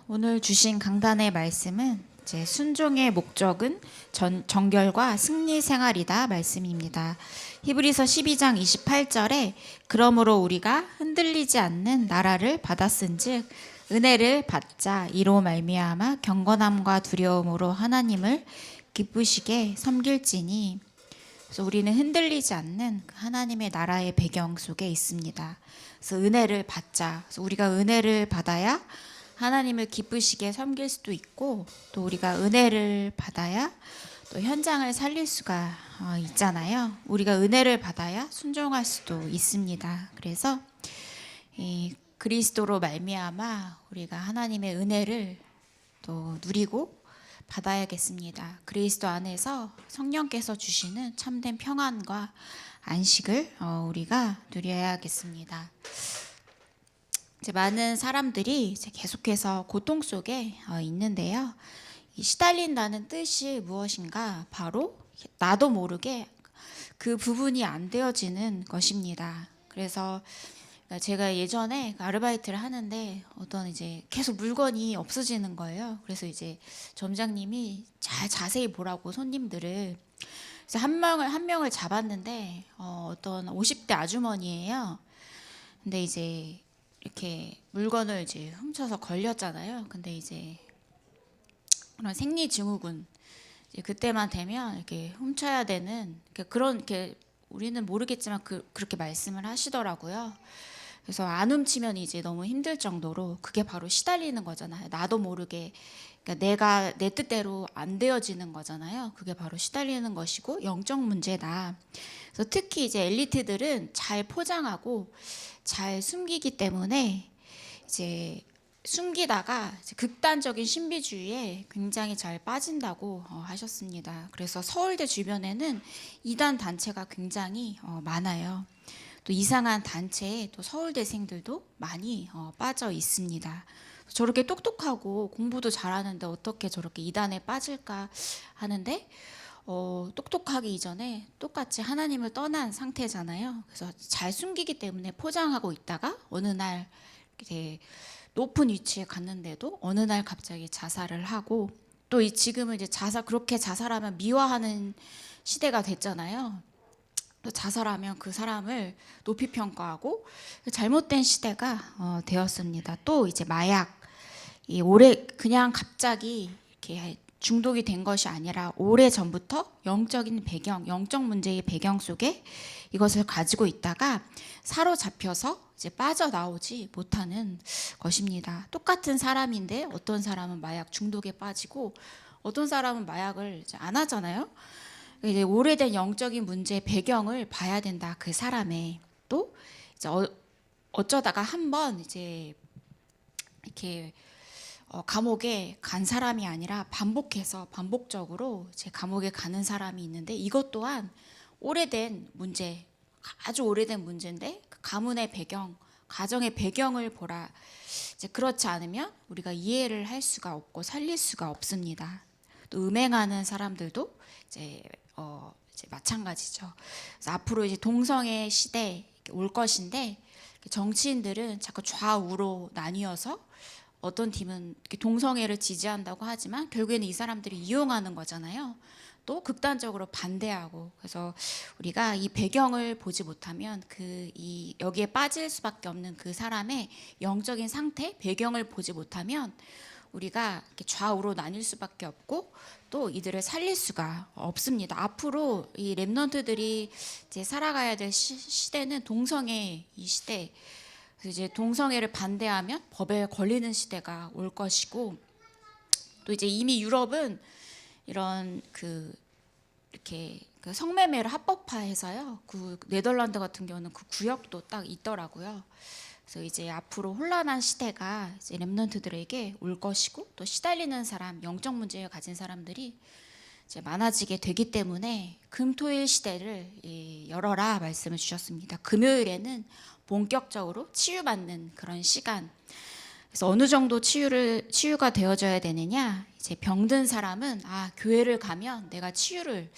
오늘 주신 강단의 말씀은 이제 순종의 목적은 정결과 승리 생활이다 말씀입니다. 히브리서 12장 28절에 그러므로 우리가 흔들리지 않는 나라를 받았은즉 은혜를 받자 이로 말미암아 경건함과 두려움으로 하나님을 기쁘시게 섬길지니. 그래서 우리는 흔들리지 않는 하나님의 나라의 배경 속에 있습니다. 그래서 은혜를 받자. 그래서 우리가 은혜를 받아야 하나님을 기쁘시게 섬길 수도 있고, 또 우리가 은혜를 받아야 또 현장을 살릴 수가 있잖아요. 우리가 은혜를 받아야 순종할 수도 있습니다. 그래서 이 그리스도로 말미암아 우리가 하나님의 은혜를 또 누리고 받아야겠습니다. 그리스도 안에서 성령께서 주시는 참된 평안과 안식을 우리가 누려야겠습니다. 이제 많은 사람들이 이제 계속해서 고통 속에 있는데요. 이 시달린다는 뜻이 무엇인가? 바로 나도 모르게 그 부분이 안 되어지는 것입니다. 그래서 제가 예전에 아르바이트를 하는데 어떤 이제 계속 물건이 없어지는 거예요. 그래서 이제 점장님이 잘 자세히 보라고 손님들을, 그래서 한 명을 잡았는데 어떤 50대 아주머니예요. 근데 이제 이렇게 물건을 이제 훔쳐서 걸렸잖아요. 근데 이제 그런 생리증후군, 이제 그때만 되면 이렇게 훔쳐야 되는 그런 게 우리는 모르겠지만 그렇게 말씀을 하시더라고요. 그래서 안 훔치면 이제 너무 힘들 정도로, 그게 바로 시달리는 거잖아요. 나도 모르게, 그러니까 내가 내 뜻대로 안 되어지는 거잖아요. 그게 바로 시달리는 것이고 영적 문제다. 그래서 특히 이제 엘리트들은 잘 포장하고 잘 숨기기 때문에 이제 숨기다가 이제 극단적인 신비주의에 굉장히 잘 빠진다고 하셨습니다. 그래서 서울대 주변에는 이단 단체가 굉장히 많아요. 또 이상한 단체에 또 서울대생들도 많이 빠져 있습니다. 저렇게 똑똑하고 공부도 잘하는데 어떻게 저렇게 이단에 빠질까 하는데, 똑똑하기 이전에 똑같이 하나님을 떠난 상태잖아요. 그래서 잘 숨기기 때문에 포장하고 있다가 어느 날 이렇게 높은 위치에 갔는데도 어느 날 갑자기 자살을 하고, 또 지금은 이제 그렇게 자살하면 미화하는 시대가 됐잖아요. 자살하면 그 사람을 높이 평가하고 잘못된 시대가 되었습니다. 또 이제 마약, 그냥 갑자기 이렇게 중독이 된 것이 아니라 오래 전부터 영적인 배경, 영적 문제의 배경 속에 이것을 가지고 있다가 사로잡혀서 이제 빠져나오지 못하는 것입니다. 똑같은 사람인데 어떤 사람은 마약 중독에 빠지고 어떤 사람은 마약을 이제 안 하잖아요. 이제 오래된 영적인 문제의 배경을 봐야 된다. 그 사람의. 또 이제 어쩌다가 한번 이제 이렇게 감옥에 간 사람이 아니라 반복적으로 이제 감옥에 가는 사람이 있는데, 이것 또한 오래된 문제, 아주 오래된 문제인데 그 가문의 배경, 가정의 배경을 보라. 이제 그렇지 않으면 우리가 이해를 할 수가 없고 살릴 수가 없습니다. 또 음행하는 사람들도 이제 마찬가지죠. 그래서 앞으로 이제 동성애 시대 올 것인데, 정치인들은 자꾸 좌우로 나뉘어서 어떤 팀은 동성애를 지지한다고 하지만 결국에는 이 사람들이 이용하는 거잖아요. 또 극단적으로 반대하고. 그래서 우리가 이 배경을 보지 못하면 여기에 빠질 수밖에 없는 그 사람의 영적인 상태, 배경을 보지 못하면 우리가 좌우로 나뉠 수밖에 없고 또 이들을 살릴 수가 없습니다. 앞으로 이 렘넌트들이 이제 살아가야 될 시대는 동성애 이 시대. 그래서 이제 동성애를 반대하면 법에 걸리는 시대가 올 것이고, 또 이제 이미 유럽은 이런 이렇게 성매매를 합법화해서요. 네덜란드 같은 경우는 그 구역도 딱 있더라고요. 그래서 이제 앞으로 혼란한 시대가 이제 렘넌트들에게 올 것이고, 또 시달리는 사람, 영적 문제를 가진 사람들이 이제 많아지게 되기 때문에 금토일 시대를 열어라 말씀을 주셨습니다. 금요일에는 본격적으로 치유받는 그런 시간. 그래서 어느 정도 치유가 되어져야 되느냐? 이제 병든 사람은 교회를 가면 내가 치유를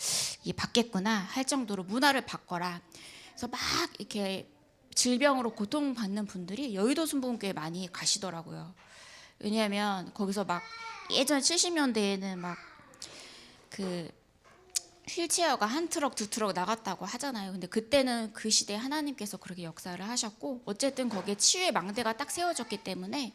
받겠구나 할 정도로 문화를 바꿔라. 그래서 막 이렇게 질병으로 고통받는 분들이 여의도 순복음교회 많이 가시더라고요. 왜냐하면 거기서 막 예전 70년대에는 막 그 휠체어가 한 트럭 두 트럭 나갔다고 하잖아요. 근데 그때는 그 시대에 하나님께서 그렇게 역사를 하셨고, 어쨌든 거기에 치유의 망대가 딱 세워졌기 때문에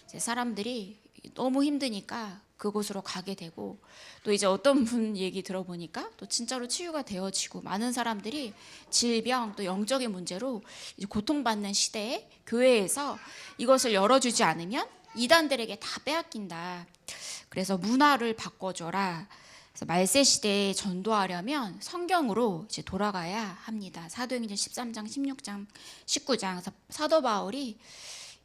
이제 사람들이 너무 힘드니까 그곳으로 가게 되고, 또 이제 어떤 분 얘기 들어보니까 또 진짜로 치유가 되어지고, 많은 사람들이 질병 또 영적인 문제로 이제 고통받는 시대에 교회에서 이것을 열어주지 않으면 이단들에게 다 빼앗긴다. 그래서 문화를 바꿔줘라. 그래서 말세 시대에 전도하려면 성경으로 이제 돌아가야 합니다. 사도행전 13장, 16장, 19장. 그래서 사도 바울이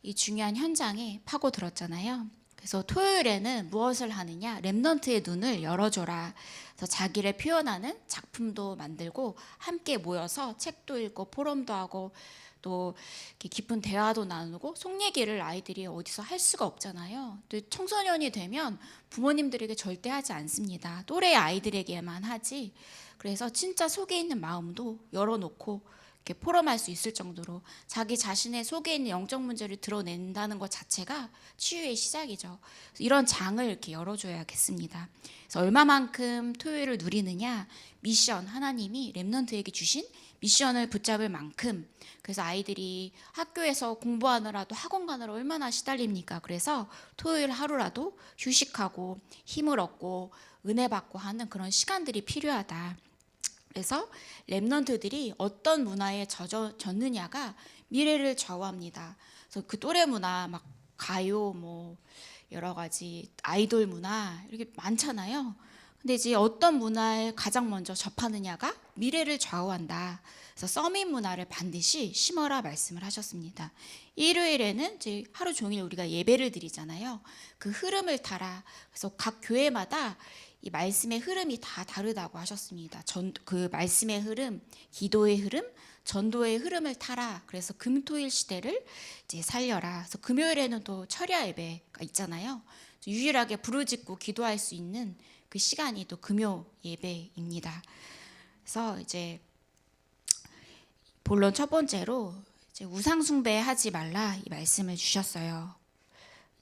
이 중요한 현장에 파고들었잖아요. 그래서 토요일에는 무엇을 하느냐? 렘넌트의 눈을 열어줘라. 그래서 자기를 표현하는 작품도 만들고 함께 모여서 책도 읽고 포럼도 하고 또 깊은 대화도 나누고 속 얘기를 아이들이 어디서 할 수가 없잖아요. 또 청소년이 되면 부모님들에게 절대 하지 않습니다. 또래 아이들에게만 하지. 그래서 진짜 속에 있는 마음도 열어놓고 이렇게 포럼할 수 있을 정도로 자기 자신의 속에 있는 영적 문제를 드러낸다는 것 자체가 치유의 시작이죠. 이런 장을 이렇게 열어줘야겠습니다. 그래서 얼마만큼 토요일을 누리느냐, 미션, 하나님이 렘넌트에게 주신 미션을 붙잡을 만큼. 그래서 아이들이 학교에서 공부하느라도 학원 가느라 얼마나 시달립니까? 그래서 토요일 하루라도 휴식하고 힘을 얻고 은혜 받고 하는 그런 시간들이 필요하다. 그래서 렘넌트들이 어떤 문화에 젖느냐가 미래를 좌우합니다. 그래서 그 또래 문화, 막 가요, 뭐 여러 가지 아이돌 문화 이렇게 많잖아요. 근데 이제 어떤 문화에 가장 먼저 접하느냐가 미래를 좌우한다. 그래서 서밋 문화를 반드시 심어라 말씀을 하셨습니다. 일요일에는 이제 하루 종일 우리가 예배를 드리잖아요. 그 흐름을 타라. 그래서 각 교회마다 이 말씀의 흐름이 다 다르다고 하셨습니다. 그 말씀의 흐름, 기도의 흐름, 전도의 흐름을 타라. 그래서 금토일 시대를 이제 살려라. 그래서 금요일에는 또 철야 예배가 있잖아요. 유일하게 부르짖고 기도할 수 있는 그 시간이 또 금요 예배입니다. 그래서 이제 본론 첫 번째로 이제 우상 숭배하지 말라 이 말씀을 주셨어요.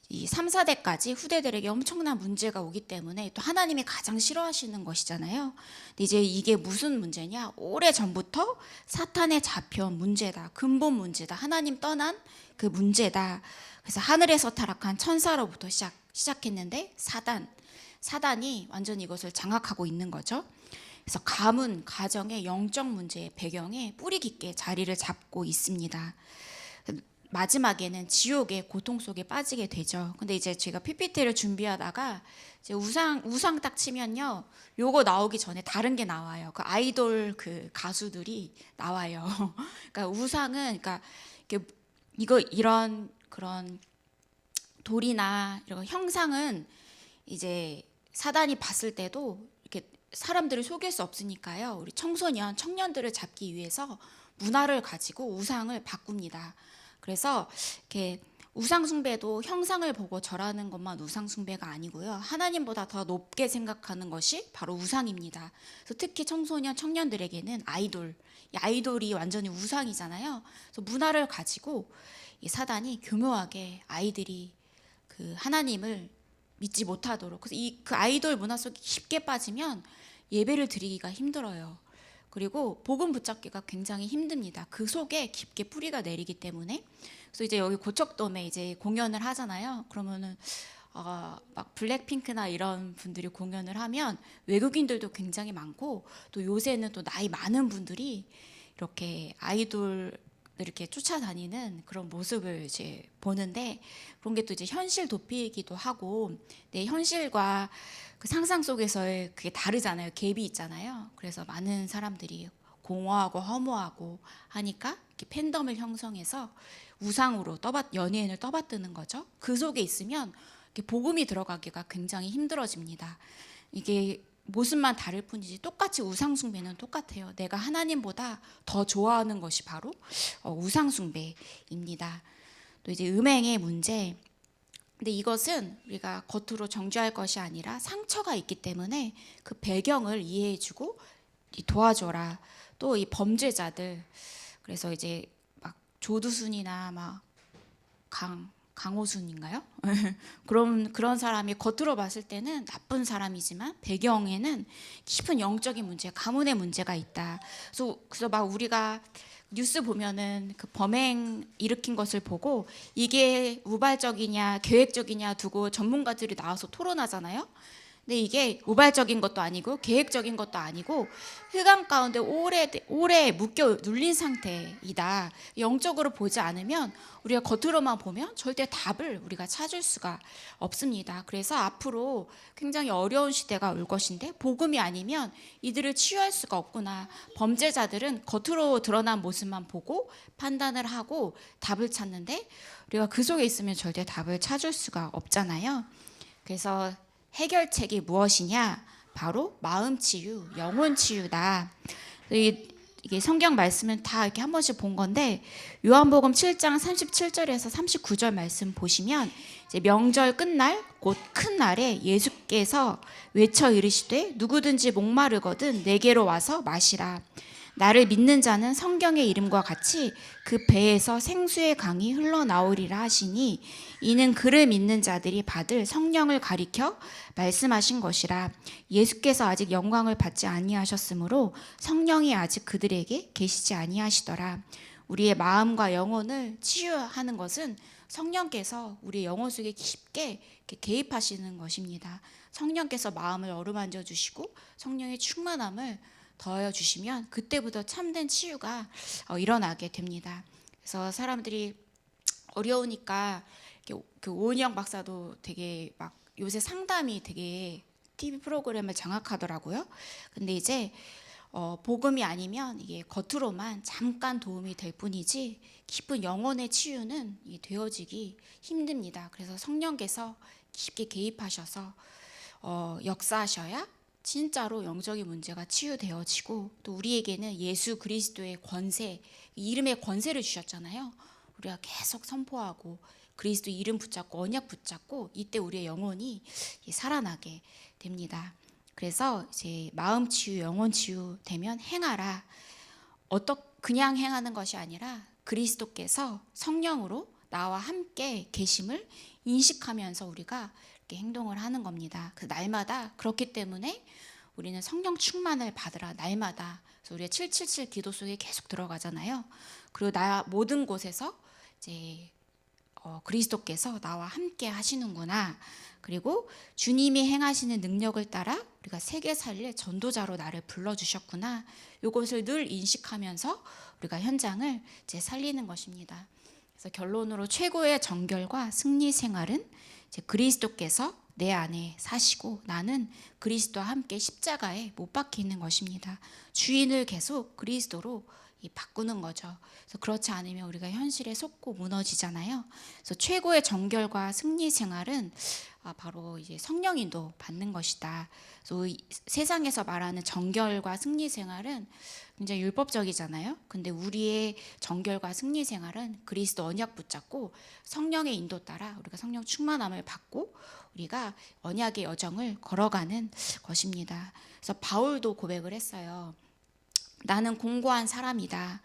이 3, 4대까지 후대들에게 엄청난 문제가 오기 때문에 또 하나님이 가장 싫어하시는 것이잖아요. 근데 이제 이게 무슨 문제냐? 오래전부터 사탄에 잡혀온 문제다. 근본 문제다. 하나님 떠난 그 문제다. 그래서 하늘에서 타락한 천사로부터 시작했는데 사단이 완전히 이것을 장악하고 있는 거죠. 그래서 가문, 가정의 영적 문제의 배경에 뿌리 깊게 자리를 잡고 있습니다. 마지막에는 지옥의 고통 속에 빠지게 되죠. 근데 이제 제가 PPT를 준비하다가 이제 우상 딱 치면요, 요거 나오기 전에 다른 게 나와요. 그 아이돌 그 가수들이 나와요. 그러니까 우상은 그러니까 이런 그런 돌이나 이런 형상은 이제 사단이 봤을 때도 이렇게 사람들을 속일 수 없으니까요. 우리 청년들을 잡기 위해서 문화를 가지고 우상을 바꿉니다. 그래서 이렇게 우상 숭배도 형상을 보고 절하는 것만 우상 숭배가 아니고요. 하나님보다 더 높게 생각하는 것이 바로 우상입니다. 그래서 특히 청년들에게는 이 아이돌이 완전히 우상이잖아요. 그래서 문화를 가지고 이 사단이 교묘하게 아이들이 그 하나님을 믿지 못하도록, 그래서 그 아이돌 문화 속에 깊게 빠지면 예배를 드리기가 힘들어요. 그리고 복음 붙잡기가 굉장히 힘듭니다. 그 속에 깊게 뿌리가 내리기 때문에. 그래서 이제 여기 고척돔에 이제 공연을 하잖아요. 그러면은 막 블랙핑크나 이런 분들이 공연을 하면 외국인들도 굉장히 많고, 또 요새는 또 나이 많은 분들이 이렇게 아이돌 이렇게 쫓아다니는 그런 모습을 이제 보는데, 그런 게 또 이제 현실 도피이기도 하고, 내 현실과 그 상상 속에서의 그게 다르잖아요. 갭이 있잖아요. 그래서 많은 사람들이 공허하고 허무하고 하니까 이렇게 팬덤을 형성해서 우상으로 연예인을 떠받드는 거죠. 그 속에 있으면 이렇게 복음이 들어가기가 굉장히 힘들어집니다. 이게 모습만 다를 뿐이지 똑같이 우상숭배는 똑같아요. 내가 하나님보다 더 좋아하는 것이 바로 우상숭배입니다. 또 이제 음행의 문제, 근데 이것은 우리가 겉으로 정죄할 것이 아니라 상처가 있기 때문에 그 배경을 이해해주고 도와줘라. 또 이 범죄자들, 그래서 이제 막 조두순이나 막 강호순인가요? 그런 사람이 겉으로 봤을 때는 나쁜 사람이지만 배경에는 깊은 영적인 문제, 가문의 문제가 있다. 그래서 막 우리가 뉴스 보면은 그 범행 일으킨 것을 보고 이게 우발적이냐 계획적이냐 두고 전문가들이 나와서 토론하잖아요. 근데 이게 우발적인 것도 아니고 계획적인 것도 아니고 흑암 가운데 오래 묶여 눌린 상태이다. 영적으로 보지 않으면, 우리가 겉으로만 보면 절대 답을 우리가 찾을 수가 없습니다. 그래서 앞으로 굉장히 어려운 시대가 올 것인데 복음이 아니면 이들을 치유할 수가 없구나. 범죄자들은 겉으로 드러난 모습만 보고 판단을 하고 답을 찾는데 우리가 그 속에 있으면 절대 답을 찾을 수가 없잖아요. 그래서 해결책이 무엇이냐? 바로 마음 치유, 영혼 치유다. 이게 성경 말씀은 다 이렇게 한 번씩 본 건데, 요한복음 7장 37절에서 39절 말씀 보시면 이제 명절 끝날 곧 큰 날에 예수께서 외쳐 이르시되 누구든지 목마르거든 내게로 와서 마시라. 나를 믿는 자는 성경의 이름과 같이 그 배에서 생수의 강이 흘러나오리라 하시니, 이는 그를 믿는 자들이 받을 성령을 가리켜 말씀하신 것이라. 예수께서 아직 영광을 받지 아니하셨으므로 성령이 아직 그들에게 계시지 아니하시더라. 우리의 마음과 영혼을 치유하는 것은 성령께서 우리 영혼 속에 깊게 개입하시는 것입니다. 성령께서 마음을 어루만져 주시고 성령의 충만함을 더하여 주시면 그때부터 참된 치유가 일어나게 됩니다. 그래서 사람들이 어려우니까 그 오은영 박사도 되게 막 요새 상담이 되게 TV 프로그램을 장악하더라고요. 근데 이제 복음이 아니면 이게 겉으로만 잠깐 도움이 될 뿐이지 깊은 영혼의 치유는 되어지기 힘듭니다. 그래서 성령께서 깊게 개입하셔서 역사하셔야 진짜로 영적인 문제가 치유되어지고, 또 우리에게는 예수 그리스도의 권세, 이름의 권세를 주셨잖아요. 우리가 계속 선포하고 그리스도 이름 붙잡고 언약 붙잡고 이때 우리의 영혼이 살아나게 됩니다. 그래서 이제 마음 치유, 영혼 치유 되면 행하라. 그냥 행하는 것이 아니라 그리스도께서 성령으로 나와 함께 계심을 인식하면서 우리가 이렇게 행동을 하는 겁니다. 그 날마다. 그렇기 때문에 우리는 성령 충만을 받으라. 날마다. 그래서 우리가 777 기도 속에 계속 들어가잖아요. 그리고 모든 곳에서 이제 그리스도께서 나와 함께 하시는구나. 그리고 주님이 행하시는 능력을 따라 우리가 세계 살릴 전도자로 나를 불러주셨구나. 이것을 늘 인식하면서 우리가 현장을 이제 살리는 것입니다. 그래서 결론으로 최고의 정결과 승리 생활은 이제 그리스도께서 내 안에 사시고 나는 그리스도와 함께 십자가에 못 박혀 있는 것입니다. 주인을 계속 그리스도로 바꾸는 거죠. 그래서 그렇지 않으면 우리가 현실에 속고 무너지잖아요. 그래서 최고의 정결과 승리 생활은 바로 이제 성령 인도 받는 것이다. 그래서 세상에서 말하는 정결과 승리 생활은 굉장히 율법적이잖아요. 근데 우리의 정결과 승리 생활은 그리스도 언약 붙잡고 성령의 인도 따라 우리가 성령 충만함을 받고 우리가 언약의 여정을 걸어가는 것입니다. 그래서 바울도 고백을 했어요. 나는 공고한 사람이다.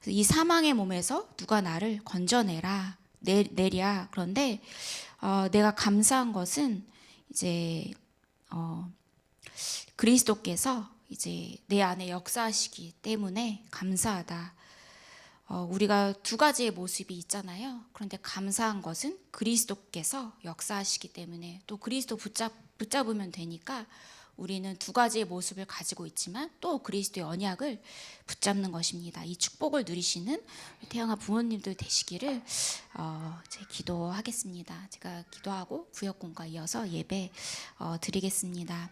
이 사망의 몸에서 누가 나를 건져내라, 내랴. 그런데 내가 감사한 것은 이제 그리스도께서 이제 내 안에 역사하시기 때문에 감사하다. 우리가 두 가지의 모습이 있잖아요. 그런데 감사한 것은 그리스도께서 역사하시기 때문에, 또 그리스도 붙잡으면 되니까 우리는 두 가지의 모습을 가지고 있지만 또 그리스도의 언약을 붙잡는 것입니다. 이 축복을 누리시는 태영아 부모님들 되시기를 제 기도하겠습니다. 제가 기도하고 구역공과 이어서 예배 드리겠습니다.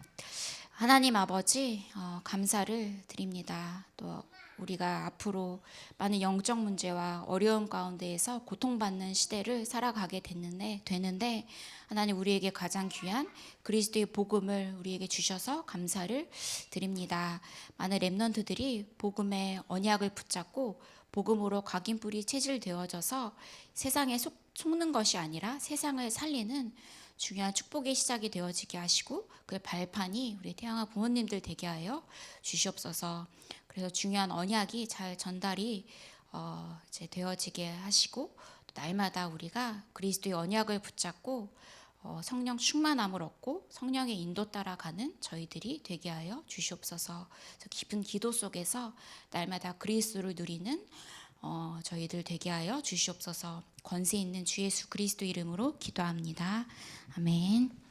하나님 아버지, 감사를 드립니다. 또 우리가 앞으로 많은 영적 문제와 어려움 가운데에서 고통받는 시대를 살아가게 되는데 하나님 우리에게 가장 귀한 그리스도의 복음을 우리에게 주셔서 감사를 드립니다. 많은 렘넌트들이 복음의 언약을 붙잡고 복음으로 각인뿔이 체질되어져서 세상에 속는 것이 아니라 세상을 살리는 중요한 축복의 시작이 되어지게 하시고 그 발판이 우리 태양아 부모님들 되게 하여 주시옵소서. 그래서 중요한 언약이 잘 전달이 이제 되어지게 하시고 날마다 우리가 그리스도의 언약을 붙잡고 성령 충만함을 얻고 성령의 인도 따라가는 저희들이 되게 하여 주시옵소서. 깊은 기도 속에서 날마다 그리스도를 누리는 저희들 되게 하여 주시옵소서. 권세 있는 주 예수 그리스도 이름으로 기도합니다. 아멘.